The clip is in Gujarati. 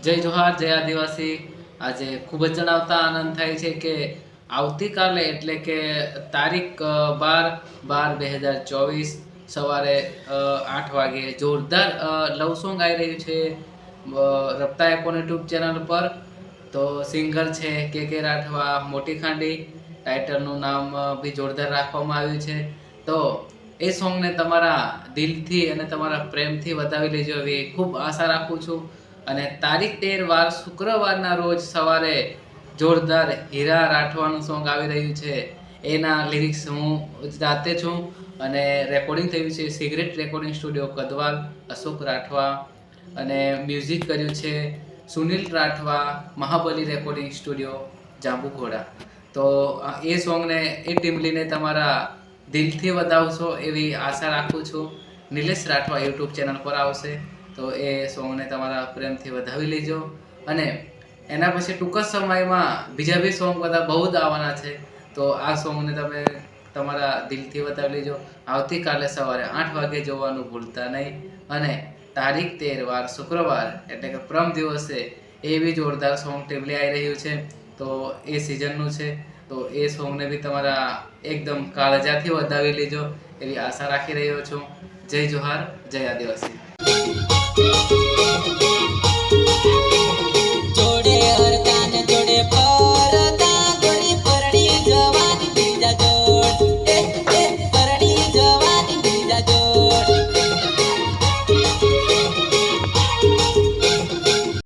જય જોહાર, જય આદિવાસી। આજે ખૂબ જ જણાવતા આનંદ થાય છે કે આવતીકાલે એટલે કે તારીખ 12/12/2024 સવારે 8 વાગે જોરદાર લવ સોંગ આવી રહ્યું છે રફતા એપોન યુટ્યુબ ચેનલ પર। તો સિંગર છે કે રાઠવા, મોટી ખાંડી। ટાઇટલનું નામ બી જોરદાર રાખવામાં આવ્યું છે। તો એ સોંગને તમારા દિલથી અને તમારા પ્રેમથી વધાવી લેજો એવી ખૂબ આશા રાખું છું। અને તારીખ 13 શુક્રવારના રોજ સવારે જોરદાર હીરા રાઠવાનું સોંગ આવી રહ્યું છે। એના લિરિક્સ હું જાતે છું અને રેકોર્ડિંગ થયું છે cigarette recording studio Kadwal, Ashok Rathwa. અને મ્યુઝિક કર્યું છે સુનિલ રાઠવા, મહાબલી રેકોર્ડિંગ સ્ટુડિયો જાંબુઘોડા। તો એ સોંગને એ ટીમલીને તમારા દિલથી વધાવશો એવી આશા રાખું છું। નિલેશ રાઠવા યુટ્યુબ ચેનલ પર આવશે, તો એ સોંગને તમારા પ્રેમથી વધાવી લેજો। અને એના પછી ટૂંક જ સમયમાં બીજા બી સોંગ બધા બહુ જ આવવાના છે। તો આ સોંગને તમે તમારા દિલથી વધાવી લેજો। આવતીકાલે સવારે 8 વાગે જોવાનું ભૂલતા નહીં। અને તારીખ 13 શુક્રવાર એટલે કે પરમ દિવસે એ બી જોરદાર સોંગ ટીમલી આવી રહ્યું છે। તો એ સિઝનનું છે, તો એ સોંગને બી તમારા એકદમ કાળજાથી વધાવી લેજો એવી આશા રાખી રહ્યો છું। જય જોહાર, જય આદિવાસી।